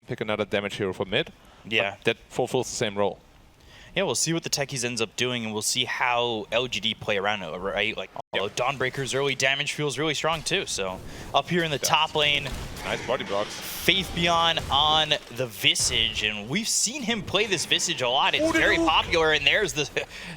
pick another damage hero for mid. Yeah. But that fulfills the same role. Yeah, we'll see what the Techies ends up doing, and we'll see how LGD play around it, right? Like, although Dawnbreaker's early damage feels really strong too. So up here in the top lane, nice body blocks. Faith Beyond on the Visage, and we've seen him play this Visage a lot. It's very popular, and there's the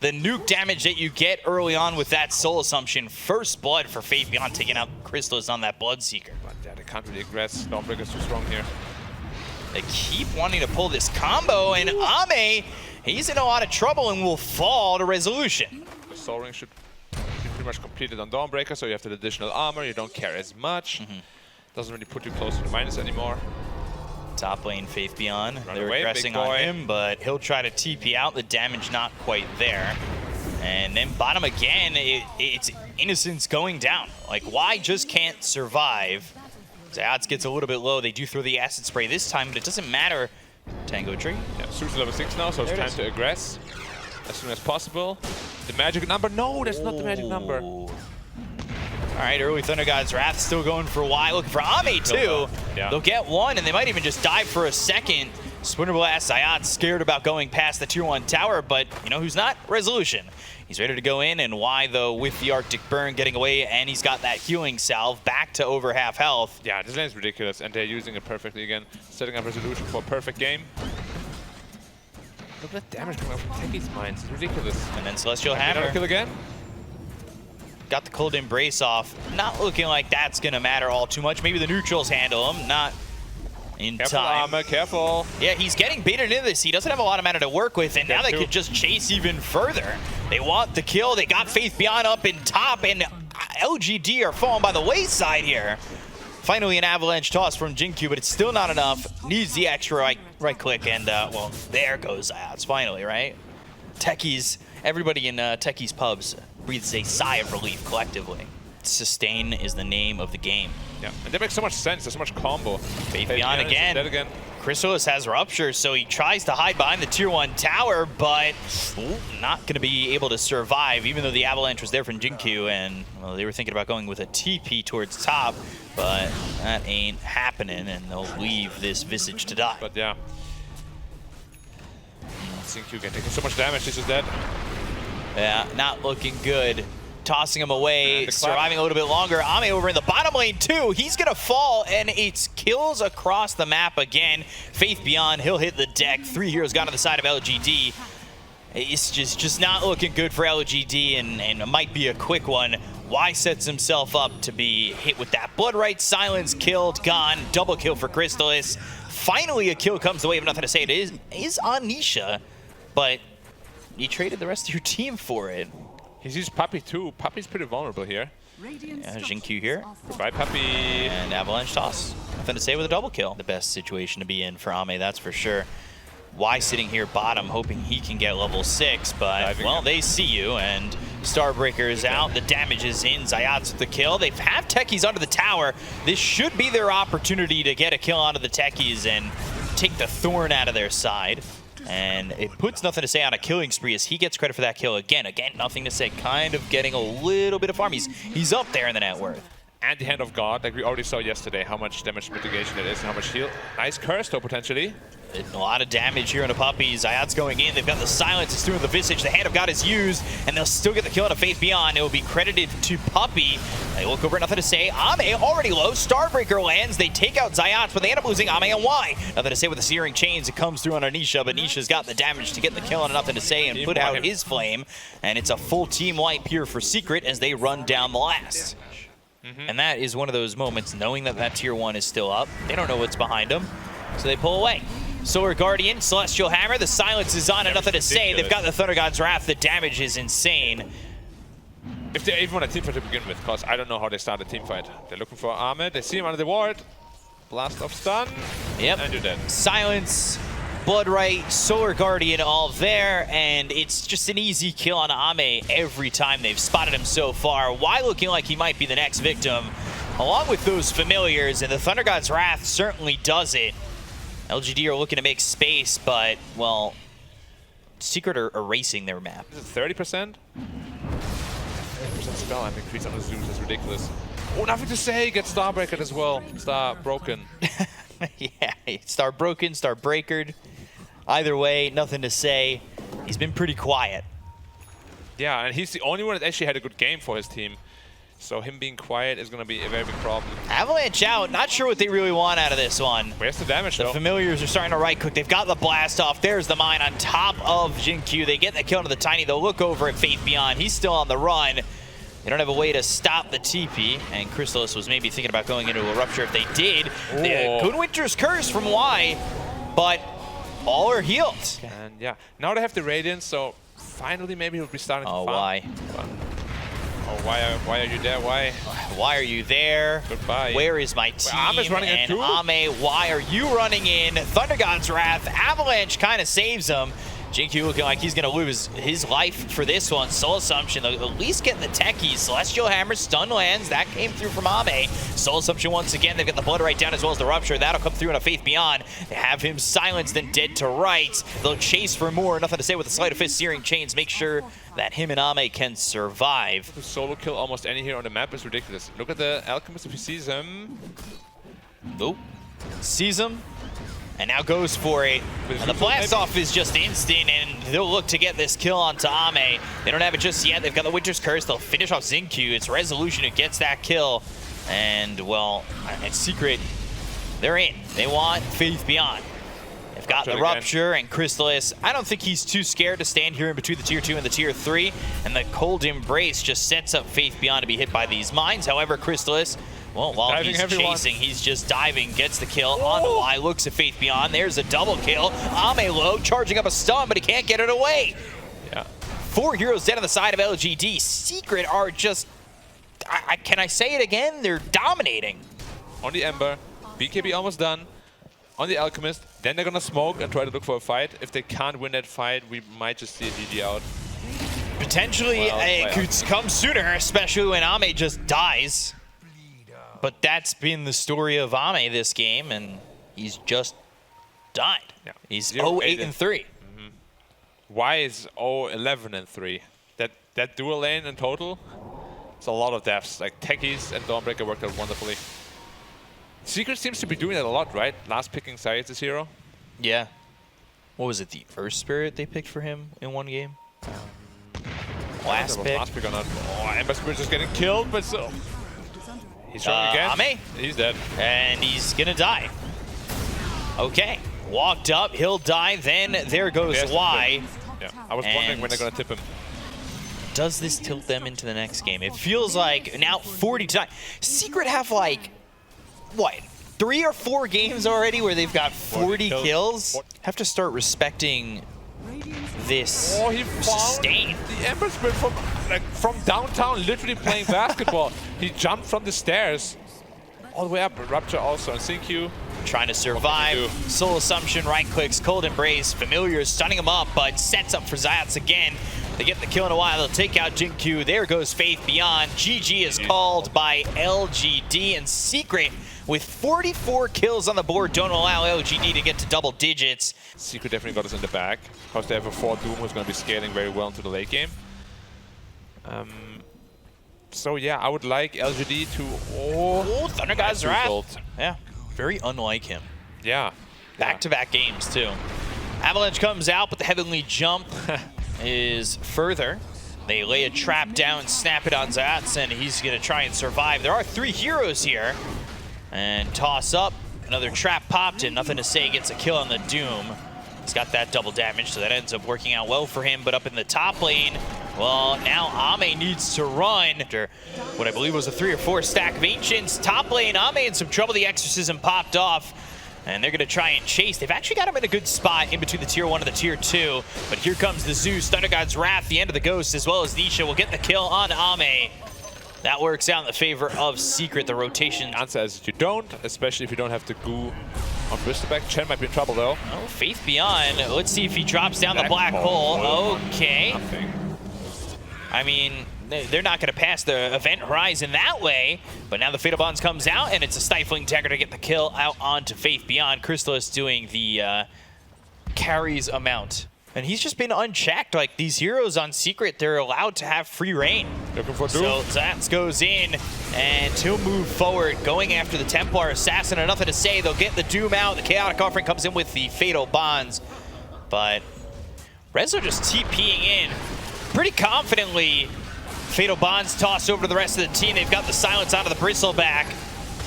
nuke damage that you get early on with that Soul Assumption. First blood for Faith Beyond, taking out Crystallis on that Bloodseeker. But yeah, they can't really aggress. Dawnbreaker's too strong here. They keep wanting to pull this combo, and Ame, he's in a lot of trouble and will fall to Resolution. The Soul Ring should be pretty much completed on Dawnbreaker, so you have the additional armor, you don't care as much. Doesn't really put you close to the minus anymore. Top lane, Faith Beyond. They're away, aggressing on him, but he'll try to TP out. The damage not quite there. And then bottom again, it's Innocence going down. Like, why just can't survive? Odds gets a little bit low. They do throw the acid spray this time, but it doesn't matter. Tango tree. Yeah, Suit's level 6 now, so it's time to aggress as soon as possible. The magic number? No, that's not the magic number. All right, early Thunder God's Wrath still going for Y, looking for Ame too. Yeah. They'll get one, and they might even just dive for a second. Splinter Blast, Zayat scared about going past the tier 1 tower, but you know who's not? Resolution. He's ready to go in, and Y, though, with the Arctic Burn getting away, and he's got that healing salve back to over half health. Yeah, this lane is ridiculous, and they're using it perfectly again. Setting up Resolution for a perfect game. Look at that damage coming out from Techie's mines. It's ridiculous. And then Celestial Hammer. Kill again? Got the Cold Embrace off. Not looking like that's going to matter all too much. Maybe the neutrals handle him. Not in careful, time. Armor, careful. Yeah, he's getting baited into this. He doesn't have a lot of mana to work with, and now they could just chase even further. They want the kill. They got Faith Beyond up in top, and LGD are falling by the wayside here. Finally, an avalanche toss from Jinku, but it's still not enough. Needs the extra right click, and well, there goes Zayats finally, right? Techies, everybody in Techies pubs breathes a sigh of relief collectively. Sustain is the name of the game. Yeah, and that makes so much sense. There's so much combo. Faith Beyond again. Dead again. Crystallis has Rupture, so he tries to hide behind the tier 1 tower, but not going to be able to survive, even though the avalanche was there from Jinku, and well, they were thinking about going with a TP towards top, but that ain't happening, and they'll leave this Visage to die. But yeah. Jinku can take so much damage. This is dead. Yeah, not looking good. Tossing him away, surviving a little bit longer. Ame over in the bottom lane too. He's gonna fall, and it's kills across the map again. Faith Beyond, he'll hit the deck. 3 heroes got on the side of LGD. It's just not looking good for LGD, and it might be a quick one. Y sets himself up to be hit with that Blood Right, silence, killed, gone. Double kill for Crystallis. Finally a kill comes the way of Nothing to Say. It is on Nisha, but you traded the rest of your team for it. He's used Puppey too. Puppey's pretty vulnerable here. Yeah, Jinku here. Goodbye, Puppey. And Avalanche Toss. Nothing to say with a double kill. The best situation to be in for Ame, that's for sure. Y sitting here bottom, hoping he can get level 6, but, well, they see you, and Starbreaker is out. The damage is in. Zayat's with the kill. They have Techies under the tower. This should be their opportunity to get a kill onto the Techies and take the Thorn out of their side. And it puts Nothing to Say on a killing spree as he gets credit for that kill again. Again, Nothing to Say kind of getting a little bit of farm. He's up there in the net worth. And the Hand of God, like we already saw yesterday, how much damage mitigation it is and how much heal. Nice curse though, potentially. A lot of damage here on the Puppey. Zayat's going in. They've got the silence. It's doing the Visage. The Hand of God is used, and they'll still get the kill on a Faith Beyond. It will be credited to Puppey. They look over at Nothing to Say. Ame already low. Starbreaker lands. They take out Zayat, but they end up losing Ame and Y. Nothing to Say with the Searing Chains. It comes through on Anisha, but Nisha's got the damage to get the kill on Nothing to Say and put out his flame. And it's a full team wipe here for Secret as they run down the last. And that is one of those moments, knowing that that tier 1 is still up. They don't know what's behind them, so they pull away. Solar Guardian, Celestial Hammer, the silence is on and Nothing to Say. They've got the Thunder God's Wrath. The damage is insane. If they even want a teamfight to begin with, because I don't know how they start a teamfight. They're looking for Ahmed. They see him under the ward. Blast off stun. Yep. And you're dead. Silence, Blood Right, Solar Guardian all there, and it's just an easy kill on Ame every time they've spotted him so far. Y looking like he might be the next victim, along with those familiars, and the Thunder God's Wrath certainly does it. LGD are looking to make space, but, well, Secret are erasing their map. Is it 30%? 30% spell and increase on the Zeus is ridiculous. Oh, Nothing to Say, get Starbreaker as well. Star broken. Yeah, star broken, star breakered. Either way, nothing to say. He's been pretty quiet. Yeah, and he's the only one that actually had a good game for his team. So him being quiet is going to be a very big problem. Avalanche out. Not sure what they really want out of this one. Where's the damage, though? The familiars are starting to right-click. They've got the blast off. There's the mine on top of Jin-Q. They get the kill into the Tiny. They'll look over at Faith Beyond. He's still on the run. They don't have a way to stop the TP, and Chrysalis was maybe thinking about going into a rupture if they did. Good Winter's Curse from Y, but all are healed. And yeah, now they have the Radiance, so finally maybe he'll be starting to farm. Y. Oh, why are you there? Why? Why are you there? Goodbye. Where is my team? Ame's running in too? Ame, why are you running in? Thunder God's Wrath. Avalanche kind of saves him. Jin-Q looking like he's going to lose his life for this one. Soul Assumption, they'll at least get the techies. Celestial Hammer, stun lands. That came through from Ame. Soul Assumption once again. They've got the Blood right down as well as the Rupture. That'll come through in a Faith Beyond. They have him silenced and dead to rights. They'll chase for more. Nothing to say with the Sleight of Fist, Searing Chains. Make sure that him and Ame can survive. To solo kill almost any hero on the map is ridiculous. Look at the Alchemist if he sees him. Nope. Sees him. And now goes for it. And the blast off is just instant, and they'll look to get this kill onto Ame. They don't have it just yet. They've got the Winter's Curse. They'll finish off Jin-Q. It's Resolution who gets that kill. And, well, at Secret, they're in. They want Faith Beyond. They've got the Rupture and Chrysalis. I don't think he's too scared to stand here in between the Tier 2 and the Tier 3. And the Cold Embrace just sets up Faith Beyond to be hit by these mines. However, Chrysalis, well, while he's chasing, he's just diving, gets the kill on the Y, looks at Faith Beyond. There's a double kill. Ame low, charging up a stun, but he can't get it away. Yeah. 4 heroes dead on the side of LGD. Secret are just, can I say it again? They're dominating. On the Ember, BKB almost done. On the Alchemist, then they're gonna smoke and try to look for a fight. If they can't win that fight, we might just see a GG out. Potentially, it could come sooner, especially when Ame just dies. But that's been the story of Ame this game, and he's just died. Yeah. He's 0-8-3. Mm-hmm. Y is 0-11-3. That dual lane in total, it's a lot of deaths. Like Techies and Dawnbreaker worked out wonderfully. Secret seems to be doing that a lot, right? Last picking Syed as hero. Yeah. What was it, the Earth Spirit they picked for him in one game? Last pick? Last pick or not. Oh, Ember Spirit just getting killed, but so... He's trying again. Ame. He's dead. And he's gonna die. Okay. Walked up, he'll die, then there goes Y. Yeah. I was wondering when they're gonna tip him. Does this tilt them into the next game? It feels like now 40 to 9. Secret have like, what, 3 or 4 games already where they've got 40 kills? Have to start respecting this sustain. The Ember Spirit from downtown, literally playing basketball. He jumped from the stairs all the way up. Rupture also on Jin-Q. Trying to survive. Soul Assumption, right clicks, Cold Embrace. Familiar stunning him up, but sets up for Zayats again. They get the kill in a while. They'll take out Jin-Q. There goes Faith Beyond. GG is called by LGD, and Secret with 44 kills on the board don't allow LGD to get to double digits. Secret definitely got us in the back. Because they have a 4 Doom who's going to be scaling very well into the late game. So yeah, I would like LGD to... Oh, Thunder God's Wrath. Yeah, very unlike him. Yeah. Back-to-back games, too. Avalanche comes out, but the Heavenly Jump is further. They lay a trap down, snap it on Zats, and he's going to try and survive. There are 3 heroes here. And toss up. Another trap popped, and nothing to say gets a kill on the Doom. He's got that double damage, so that ends up working out well for him. But up in the top lane, well, now Ame needs to run. After what I believe was a 3 or 4 stack of Ancients. Top lane, Ame in some trouble. The Exorcism popped off. And they're going to try and chase. They've actually got him in a good spot in between the Tier 1 and the Tier 2. But here comes the Zeus, Thunder God's Wrath, the end of the Ghost, as well as Nisha will get the kill on Ame. That works out in the favor of Secret, the rotation. The answer is you don't, especially if you don't have the goo on Bristleback. Chen might be in trouble, though. Oh, Faith Beyond. Let's see if he drops down the black hole. Okay. Nothing. I mean, they're not going to pass the event horizon that way, but now the Fatal Bonds comes out, and it's a Stifling Dagger to get the kill out onto Faith Beyond. Chrysalis doing the carries amount And he's just been unchecked. Like, these heroes on Secret, they're allowed to have free reign. Looking for Doom. So Zats goes in, and he'll move forward, going after the Templar Assassin. And nothing to say. They'll get the Doom out. The Chaotic Offering comes in with the Fatal Bonds. But Rezo just TPing in pretty confidently. Fatal Bonds tossed over to the rest of the team. They've got the silence out of the Bristleback.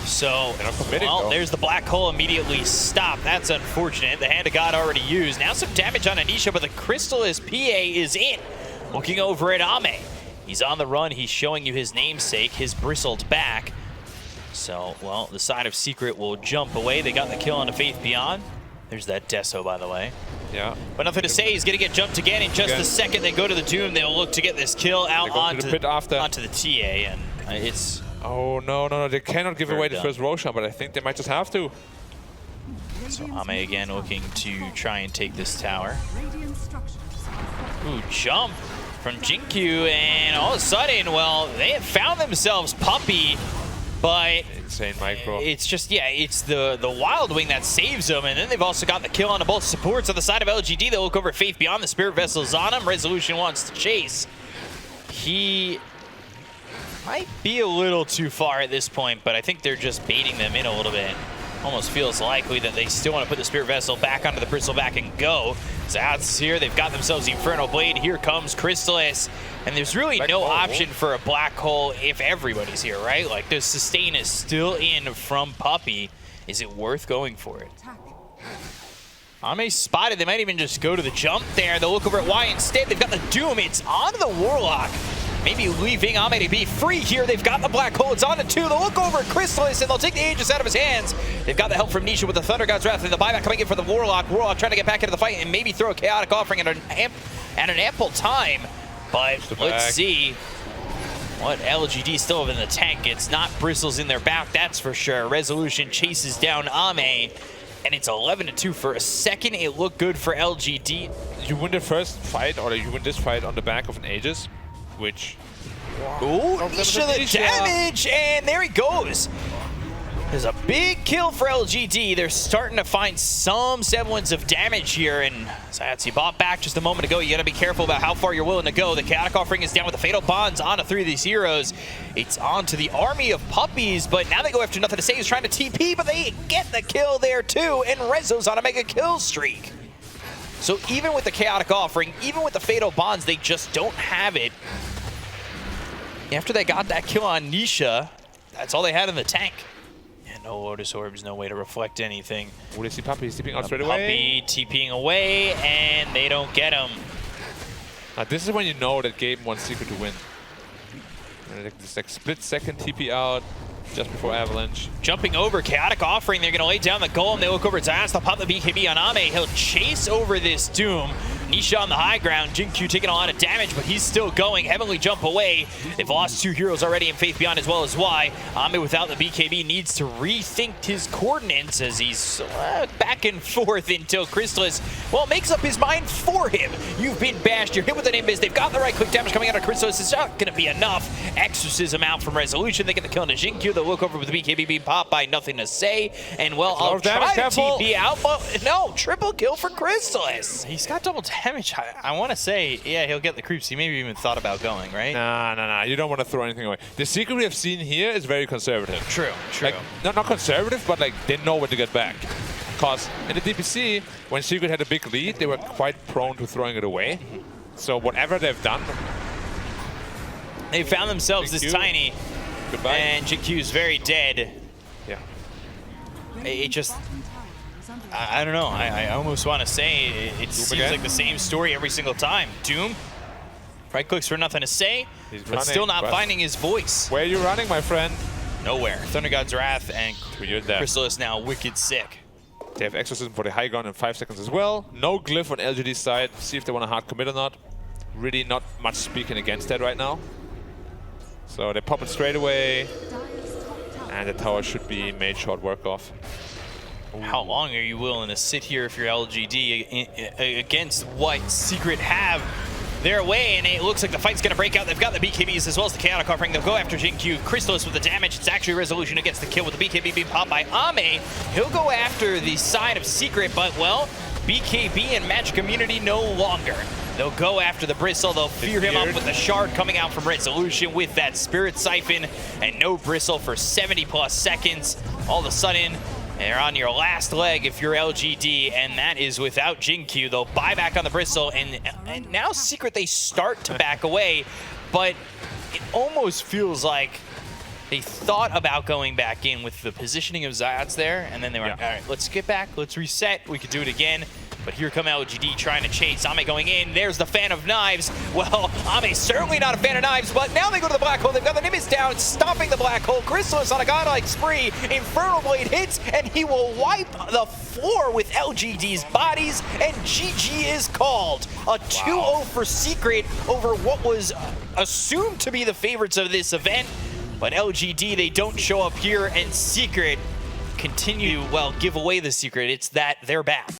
So, well, there's the black hole immediately stopped. That's unfortunate. The Hand of God already used. Now some damage on Anisha, but the Crystallis PA is in. Looking over at Ame. He's on the run. He's showing you his namesake, his bristled back. So, well, the side of Secret will jump away. They got the kill on the Faith Beyond. There's that Deso, by the way. Yeah. But nothing to say. He's going to get jumped again. In just a second, they go to the Doom. They'll look to get this kill out onto the TA, and it's... Oh, no. They cannot give away the first Roshan, but I think they might just have to. So Ame again looking to try and take this tower. Ooh, jump from Jinkyu, and all of a sudden, well, they have found themselves Puppey, but insane micro. It's just, yeah, it's the Wild Wing that saves them, and then they've also got the kill on both supports on the side of LGD. They'll look over at Faith Beyond. The Spirit Vessel's on him. Resolution wants to chase. He might be a little too far at this point, but I think they're just baiting them in a little bit. Almost feels likely that they still want to put the Spirit Vessel back onto the Bristleback and go. Zats here, they've got themselves the Infernal Blade. Here comes Crystallis, and there's really no option for a black hole if everybody's here, right? Like, the sustain is still in from Puppey. Is it worth going for it? Ame spotted. They might even just go to the jump there. They'll look over at Y instead. They've got the Doom. It's on the Warlock. Maybe leaving Ame to be free here. They've got the black hole. It's on to 2. They'll look over at Crystallis, and they'll take the Aegis out of his hands. They've got the help from Nisha with the Thunder God's Wrath, and the buyback coming in for the Warlock. Warlock trying to get back into the fight and maybe throw a Chaotic Offering at an ample time. But let's see what LGD still have in the tank. It's not Bristles in their back, that's for sure. Resolution chases down Ame, and it's 11-2 for a second. It looked good for LGD. You win the first fight, or you win this fight on the back of an Aegis, which... Ooh, Nisha the damage, and there he goes. There's a big kill for LGD. They're starting to find some semblance of damage here, and Zats, you bought back just a moment ago. You gotta be careful about how far you're willing to go. The Chaotic Offering is down with the Fatal Bonds onto 3 of these heroes. It's onto the army of puppies, but now they go after nothing to say. He's trying to TP, but they get the kill there too, and Rezo's on a mega kill streak. So even with the Chaotic Offering, even with the Fatal Bonds, they just don't have it. After they got that kill on Nisha, that's all they had in the tank. And no Lotus Orbs, no way to reflect anything. Oh, they see Puppey. He's TPing out straight away. Puppey TPing away, and they don't get him. Now, this is when you know that game wants Secret to win. This like split-second TP out just before Avalanche. Jumping over, Chaotic Offering. They're going to lay down the golem. They look over at Zats. They'll pop the BKB on Ame. He'll chase over this Doom. Nisha on the high ground. Jinkyu taking a lot of damage, but he's still going. Heavenly jump away. They've lost 2 heroes already in Faith Beyond as well as Y. Ame without the BKB needs to rethink his coordinates as he's back and forth until Crystallis, well, makes up his mind for him. You've been bashed. You're hit with an Nimbus. They've got the right click damage coming out of Crystallis. It's not going to be enough. Exorcism out from Resolution. They get the kill into Jinkyu. They'll look over with the BKB being popped by nothing to say. And, well, I'll try to TP out, but no, triple kill for Crystallis. He's got double damage. I want to say, yeah, he'll get the creeps. He maybe even thought about going, right? Nah. You don't want to throw anything away. The Secret we have seen here is very conservative. True. Like, not conservative, but like they know when to get back. Because in the DPC, when Secret had a big lead, they were quite prone to throwing it away. So whatever they've done, they found themselves this tiny. Goodbye. And Jinkyu's very dead. Yeah. It just... I don't know. I almost want to say it seems like the same story every single time. Doom, right clicks for nothing to say, but still not finding his voice. Where are you running, my friend? Nowhere. Thunder God's Wrath and Crystallis now wicked sick. They have Exorcism for the high ground in 5 seconds as well. No glyph on LGD's side. See if they want to hard commit or not. Really not much speaking against that right now. So they pop it straight away. And the tower should be made short work of. How long are you willing to sit here if you're LGD against what Secret have their way? And it looks like the fight's going to break out. They've got the BKBs as well as the Chaotic Offering. They'll go after Jinkyu. Crystallis with the damage. It's actually Resolution who gets the kill with the BKB being popped by Ame. He'll go after the side of Secret, but, well, BKB and Magic Immunity no longer. They'll go after the Bristle. They'll fear him up with the Shard coming out from Resolution with that Spirit Siphon, and no Bristle for 70+ seconds. All of a sudden, they're on your last leg if you're LGD, and that is without Jinkyu. They'll buy back on the Bristle, and now Secret, they start to back away, but it almost feels like they thought about going back in with the positioning of Zayats there, and then they were like, all right, let's get back, let's reset, we could do it again. But here come LGD trying to chase. Ame going in. There's the fan of knives. Well, Ame's certainly not a fan of knives, but now they go to the black hole. They've got the Nimbus down, stopping the black hole. Chrysalis on a godlike spree. Infernal Blade hits, and he will wipe the floor with LGD's bodies, and GG is called. A 2-0 for Secret over what was assumed to be the favorites of this event. But LGD, they don't show up here, and Secret continue, well, give away the secret. It's that they're back.